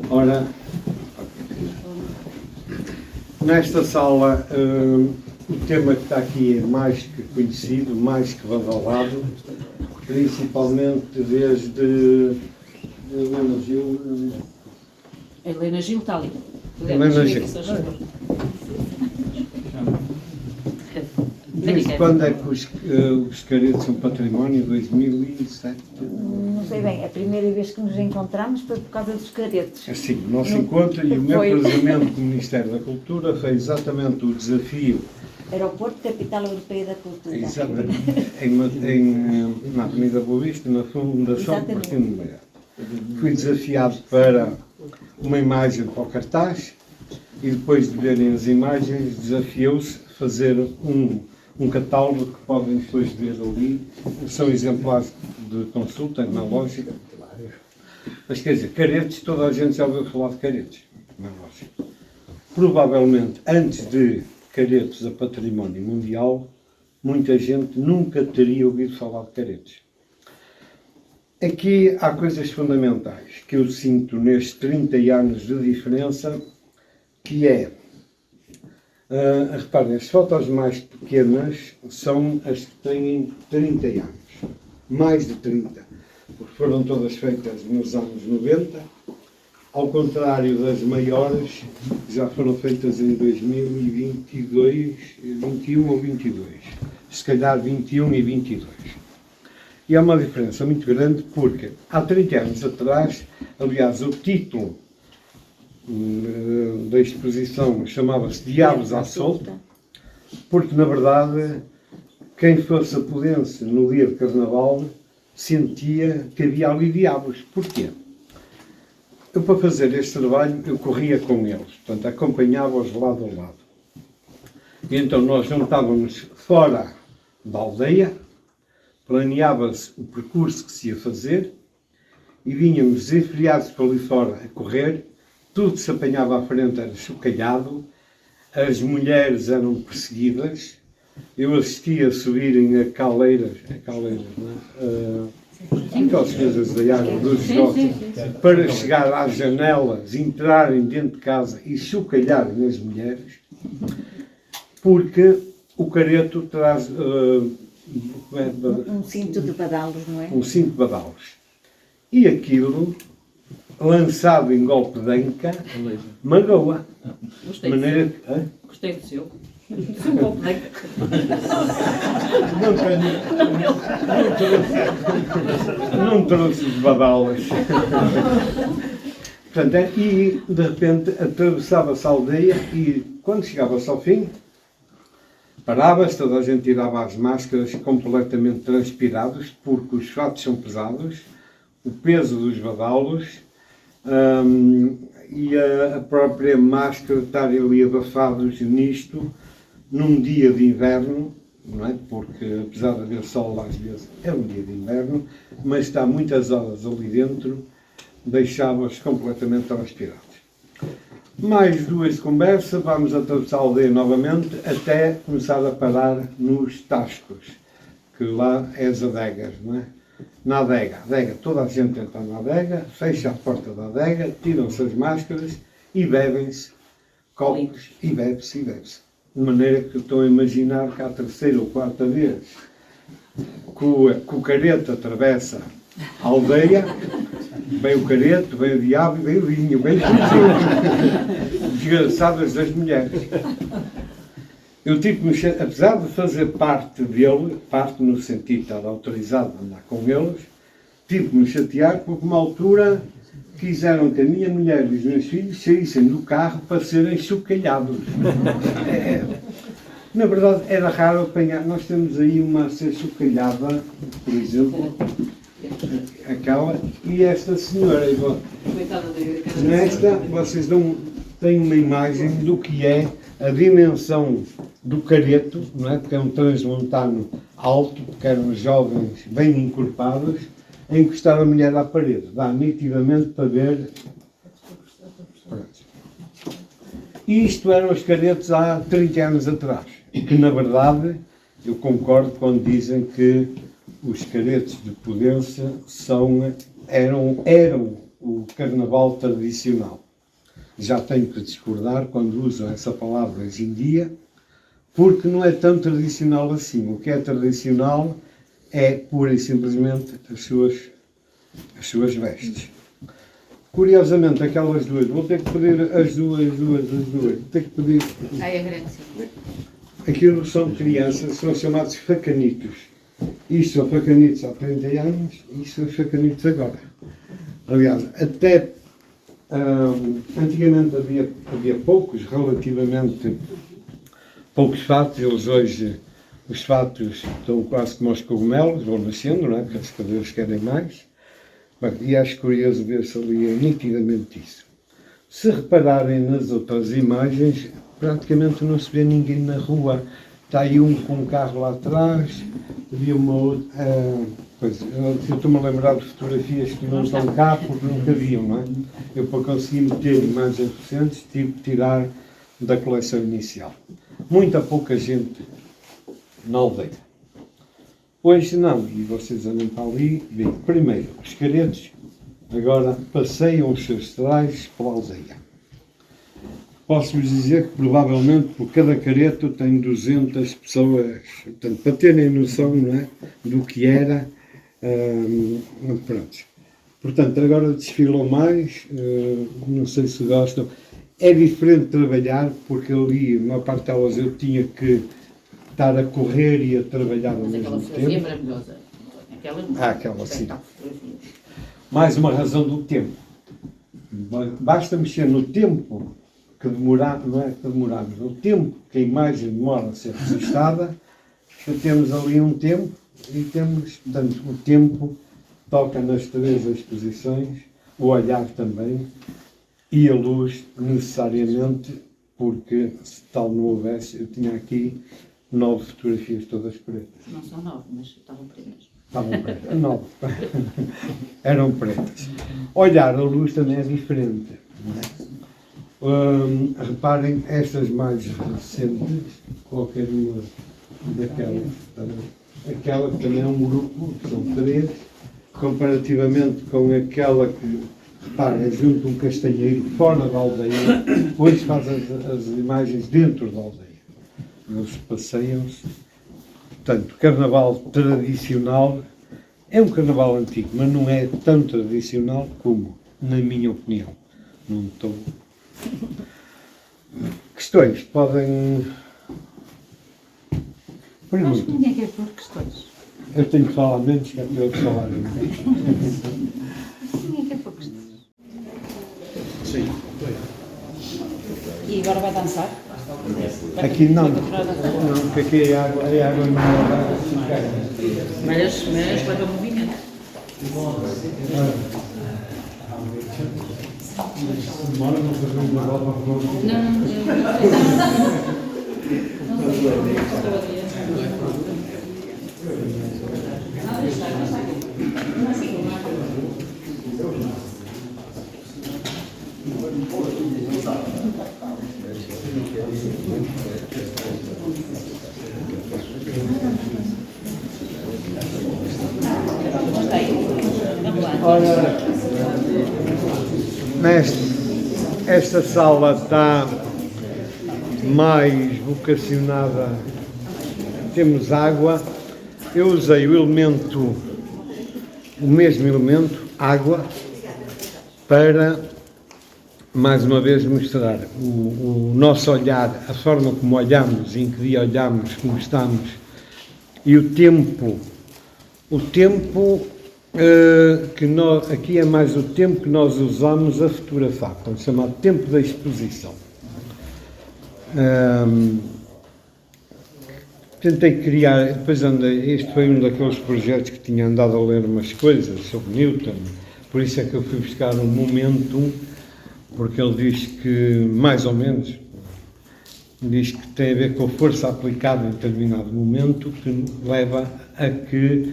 Ora, nesta sala, o tema que está aqui é mais que conhecido, mais que badalado, principalmente desde Helena Gil. Helena Gil está ali. Helena Gil. Desde quando é que os caretos são património? 2007? Não sei bem, a primeira vez que nos encontramos foi por causa dos caretos. Sim, o nosso encontro e o meu cruzamento com o Ministério da Cultura foi exatamente o desafio. Aeroporto Capital Europeia da Cultura. Exatamente. Na Avenida Boa Vista, na Fundação Martim de Meia. Fui desafiado para uma imagem para o cartaz e depois de verem as imagens desafiou-se a fazer um catálogo que podem depois ver ali. São exemplares de consulta na lógica. Mas quer dizer, caretos, toda a gente já ouviu falar de caretos, na lógica. Provavelmente, antes de caretos a património mundial, muita gente nunca teria ouvido falar de caretos. Aqui há coisas fundamentais que eu sinto nestes 30 anos de diferença, que é, reparem, as fotos mais pequenas são as que têm 30 anos, mais de 30, porque foram todas feitas nos anos 90, ao contrário das maiores, que já foram feitas em 2022, 21 ou 22, se calhar 21 e 22. E há uma diferença muito grande porque há 30 anos atrás, aliás, o título da exposição chamava-se Diabos à Solta, porque na verdade quem fosse apudense no dia de Carnaval sentia que havia ali diabos. Porquê? Eu, para fazer este trabalho, eu corria com eles, portanto acompanhava-os lado a lado. E então nós juntávamos fora da aldeia, planeava-se o percurso que se ia fazer e vínhamos desenfreados para ali fora a correr, tudo que se apanhava à frente era chocalhado, as mulheres eram perseguidas, eu assistia a subirem a caleiras, não é? Aquelas coisas da água dos esgotos, para chegar às janelas, entrarem dentro de casa e chocalharem as mulheres, porque o careto traz um cinto de badalos, não é? Um cinto de badalos. E aquilo, lançado em golpe de anca, magoa. Gostei Maneira do seu. Gostei do seu. Um golpe de anca. Não trouxe os badalas. Portanto, e de repente atravessava-se a aldeia e quando chegava-se ao fim, parava-se, toda a gente tirava as máscaras completamente transpirados, porque os fatos são pesados, o peso dos badalos e a própria máscara estar ali abafados nisto, num dia de inverno, não é? Porque apesar de haver sol às vezes é um dia de inverno, mas está muitas horas ali dentro, deixava-os completamente transpirados. Mais duas de conversa, vamos atravessar a aldeia novamente até começar a parar nos tascos, que lá é as adegas, não é? Na adega, toda a gente entra na adega, fecha a porta da adega, tiram-se as máscaras e bebem-se copos e bebe-se. De maneira que estou a imaginar que à terceira ou quarta vez que o careto atravessa a aldeia, vem o careto, vem o diabo, vem o vinho, vem tudo. Desgraçadas das mulheres. Eu tive que me, apesar de fazer parte dele, parte no sentido de estar autorizado a andar com eles, tive que me chatear porque uma altura quiseram que a minha mulher e os meus filhos saíssem do carro para serem chocalhados. Na verdade era raro apanhar, nós temos aí uma a ser chocalhada, por exemplo, aquela, e esta senhora, nesta vocês têm uma imagem do que é a dimensão do careto, não é? Porque é um transmontano alto, porque eram jovens bem encorpados, a encostar a mulher à parede. Dá nitidamente para ver. Pronto. E isto eram os caretos há 30 anos atrás, que na verdade eu concordo quando dizem que os caretos de Podense eram o carnaval tradicional. Já tenho que discordar quando usam essa palavra hoje em dia, porque não é tão tradicional assim. O que é tradicional é pura e simplesmente as suas vestes. Curiosamente, aquelas duas, vou ter que pedir as duas, vou ter que pedir. Ai, agradeço. Aquilo são crianças, são chamados facanitos. Isto são facanitos há 30 anos, isto são facanitos agora. Aliás, até antigamente havia poucos, relativamente poucos fatos. Eles hoje, os fatos estão quase como os cogumelos, vão nascendo, não é? Porque as cadeiras querem mais. Bem, e acho curioso ver-se ali nitidamente isso. Se repararem nas outras imagens, praticamente não se vê ninguém na rua. Está aí um com um carro lá atrás, havia uma outra. Eu estou-me a lembrar de fotografias que não estão cá porque nunca haviam, não é? Eu, para conseguir meter imagens recentes, tive que tirar da coleção inicial. Muita pouca gente na aldeia. Hoje não, e vocês andam para ali, veem, primeiro, os caretos agora passeiam os seus trajes pela aldeia. Posso-vos dizer que provavelmente por cada careto tem 200 pessoas, portanto, para terem noção, não é, do que era. Pronto. Portanto, agora desfilam mais, não sei se gostam. É diferente trabalhar, porque ali, uma parte delas, eu tinha que estar a correr e a trabalhar ao mesmo tempo. É maravilhosa. Aquela sim. Mais uma razão do tempo. Basta mexer no tempo que demorar, não é que demoramos, no tempo que a imagem demora a ser registada, que temos ali um tempo e temos, portanto, o tempo toca nas 3 exposições, o olhar também e a luz necessariamente, porque se tal não houvesse, eu tinha aqui 9 fotografias todas pretas. Não são 9, mas estavam pretas. Estavam pretas, 9. Eram pretas. Olhar a luz também é diferente. Não é? Reparem, estas mais recentes, qualquer uma daquelas, aquela que também é um grupo, são 3, comparativamente com aquela que, reparem, é junto um castanheiro fora da aldeia, hoje faz as imagens dentro da aldeia. Eles passeiam-se. Portanto, carnaval tradicional é um carnaval antigo, mas não é tão tradicional como, na minha opinião. Não estou. Questões? Podem. Acho que ninguém quer pôr questões. Eu tenho que falar menos que é para eles falarem. Ninguém quer pôr questões. Sim. E agora vai dançar? Aqui não. Não, porque aqui a água não vai ficar. Mas leva movimento. Demora não fazer uma volta para o outro. Ora, esta sala está mais vocacionada, temos água. Eu usei o mesmo elemento, água, para, mais uma vez, mostrar o nosso olhar, a forma como olhamos, em que dia olhamos, como estamos, e o tempo que nós, aqui é mais o tempo que nós usamos a fotografar, portanto, chamado tempo da exposição. Tentei criar, depois este foi um daqueles projetos que tinha andado a ler umas coisas sobre Newton, por isso é que eu fui buscar um momento, porque ele diz que, mais ou menos, diz que tem a ver com a força aplicada em determinado momento, que leva a que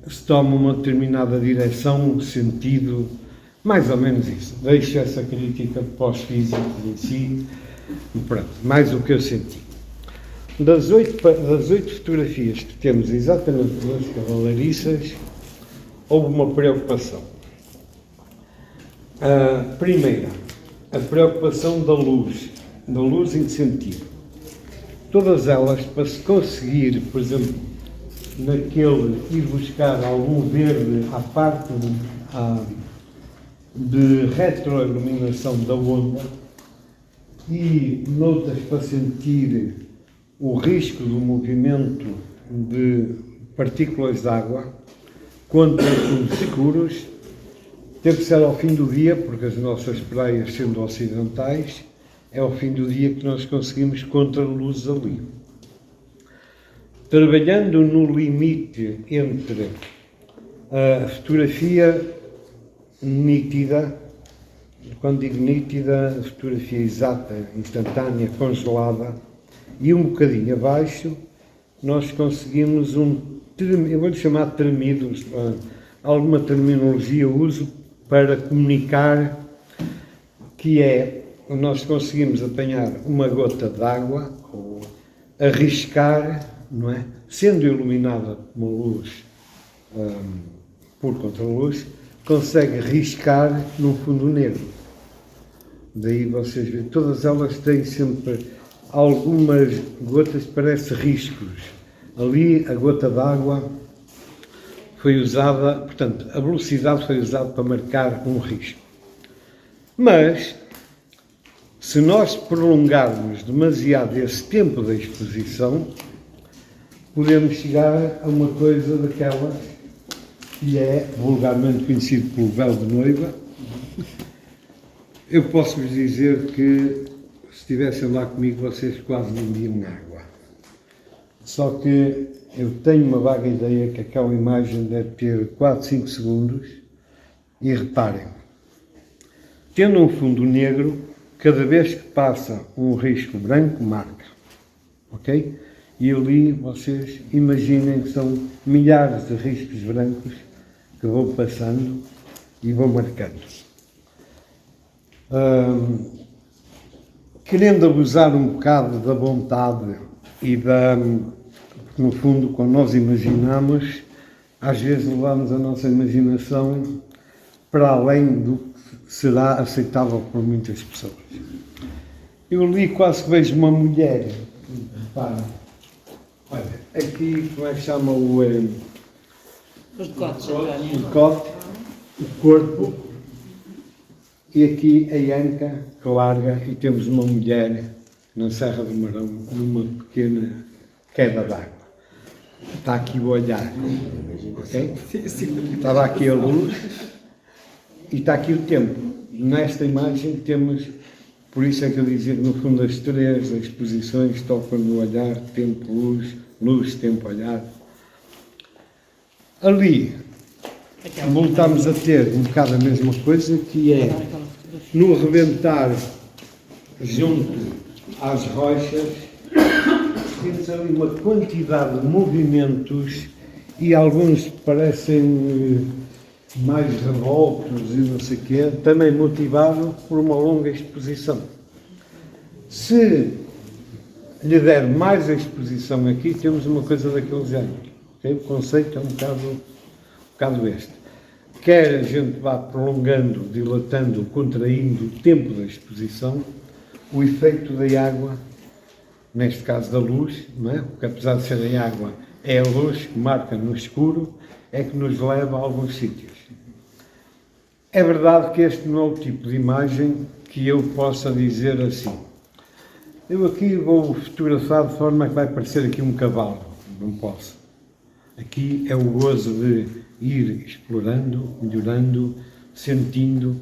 se toma uma determinada direção, um sentido, mais ou menos isso. Deixo essa crítica para os físicos em si, e pronto, mais o que eu senti. Das 8 fotografias que temos exatamente nas cavalariças, houve uma preocupação. A primeira, a preocupação da luz em que sentido? Todas elas, para se conseguir, por exemplo, naquele ir buscar algum verde à parte de retroiluminação da onda e noutras para sentir o risco do movimento de partículas de água contra os escuros, teve que ser ao fim do dia, porque as nossas praias, sendo ocidentais, é ao fim do dia que nós conseguimos contra-luz ali. Trabalhando no limite entre a fotografia nítida, quando digo nítida, a fotografia exata, instantânea, congelada, e um bocadinho abaixo, nós conseguimos eu vou-lhe chamar de tremidos, alguma terminologia eu uso para comunicar, que é, nós conseguimos apanhar uma gota de água, ou arriscar, não é? Sendo iluminada por uma luz, por contraluz, consegue riscar no fundo negro. Daí vocês veem, todas elas têm sempre algumas gotas, parece riscos. Ali a gota d'água foi usada, portanto, a velocidade foi usada para marcar um risco. Mas, se nós prolongarmos demasiado esse tempo da exposição, podemos chegar a uma coisa daquelas que é vulgarmente conhecido pelo véu de noiva. Eu posso-vos dizer que, se estivessem lá comigo, vocês quase não viam água. Só que eu tenho uma vaga ideia que aquela imagem deve ter 4, 5 segundos, e reparem, tendo um fundo negro, cada vez que passa um risco branco, marca, ok? E ali vocês imaginem que são milhares de riscos brancos que vão passando e vão marcando. Querendo abusar um bocado da vontade e no fundo, quando nós imaginamos, às vezes levamos a nossa imaginação para além do que será aceitável por muitas pessoas. Eu ali quase que vejo uma mulher, repara, olha, aqui, como é que chama Os decotes, o decote, o corpo, e aqui a anca que larga, e temos uma mulher na Serra do Marão, numa pequena queda d'água. Está aqui o olhar, ok? Estava aqui a luz e está aqui o tempo. Nesta imagem temos, por isso é que eu dizia que no fundo as três exposições tocam no olhar, tempo, luz, luz, tempo, olhar. Ali voltamos a ter um bocado a mesma coisa, que é no rebentar junto às rochas, temos ali uma quantidade de movimentos e alguns parecem mais revoltos e não sei o quê, também motivado por uma longa exposição. Se lhe der mais exposição aqui, temos uma coisa daquele género. Okay? O conceito é um bocado este. Quer a gente vá prolongando, dilatando, contraindo o tempo da exposição, o efeito da água, neste caso da luz, não é? Porque apesar de ser em água, é a luz que marca no escuro, é que nos leva a alguns sítios. É verdade que este não é o tipo de imagem que eu possa dizer assim. Eu aqui vou fotografar de forma que vai parecer aqui um cavalo. Não posso. Aqui é o gozo de ir explorando, melhorando, sentindo.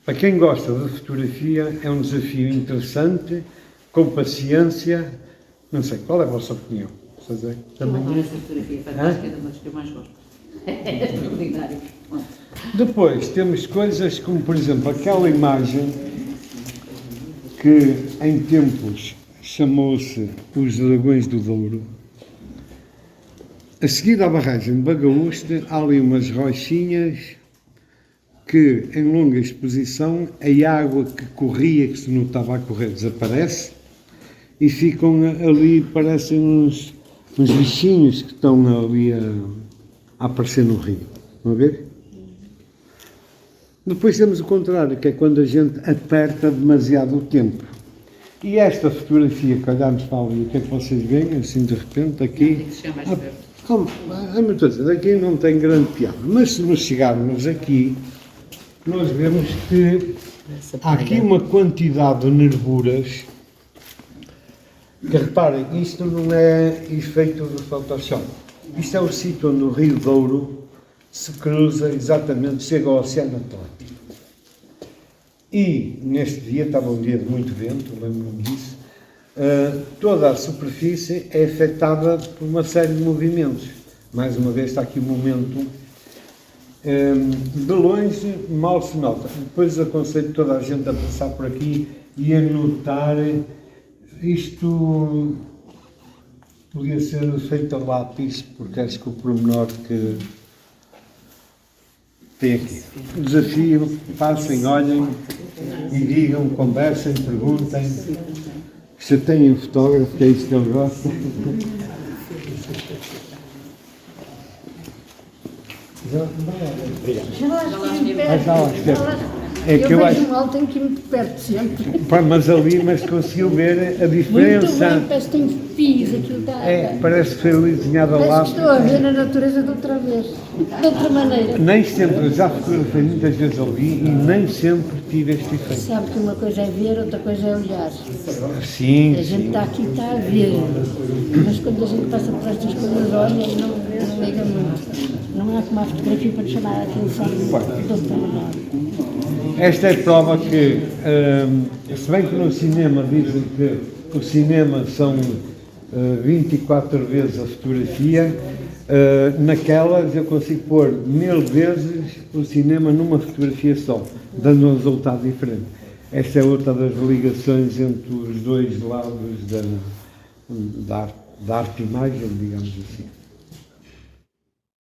Para quem gosta de fotografia, é um desafio interessante, com paciência. Não sei, qual é a vossa opinião? Também é esta fotografia fantástica, é uma das que eu mais gosto. É extraordinário. Depois temos coisas como, por exemplo, aquela imagem que em tempos chamou-se Os Dragões do Douro. A seguir à barragem de Bagaúste, há ali umas rochinhas que, em longa exposição, a água que corria, que se notava a correr, desaparece, e ficam ali, parecem uns bichinhos que estão ali a aparecer no rio. Vão ver? Depois temos o contrário, que é quando a gente aperta demasiado o tempo. E esta fotografia que olhamos para ali, o que é que vocês veem, assim de repente, aqui... Tem que chegar mais perto. Aqui não tem grande piada, mas se nos chegarmos aqui, nós vemos que há aqui uma quantidade de nervuras que, reparem, isto não é efeito do Photoshop. Isto é o sítio onde o Rio Douro se cruza exatamente, chega ao Oceano Atlântico. E neste dia, estava um dia de muito vento, lembro-me disso, toda a superfície é afetada por uma série de movimentos. Mais uma vez está aqui o momento. De longe mal se nota. Depois aconselho toda a gente a passar por aqui e a notar isto. Podia ser feito a lápis, porque acho que o pormenor que tem aqui. O desafio, passem, olhem e digam, conversem, perguntem. Se têm um fotógrafo, que é isso que ele gosta. É que eu acho mal, tenho que ir muito perto sempre. mas conseguiu ver a diferença. Muito bem, parece que tem fios, aquilo está... Parece que foi desenhado a Parece lápis. que estou a ver a natureza de outra vez, de outra maneira. Nem sempre, já fotografei muitas vezes ali e nem sempre tive este efeito. Sabe que uma coisa é ver, outra coisa é olhar. Sim, A gente está aqui, está a ver, mas quando a gente passa por estas coisas, olha e não liga muito. Não há como a fotografia para chamar a atenção de outra maneira. Esta é a prova que, se bem que no cinema dizem que o cinema são 24 vezes a fotografia, naquelas eu consigo pôr 1000 vezes o cinema numa fotografia só, dando um resultado diferente. Esta é outra das ligações entre os dois lados da arte-imagem, digamos assim.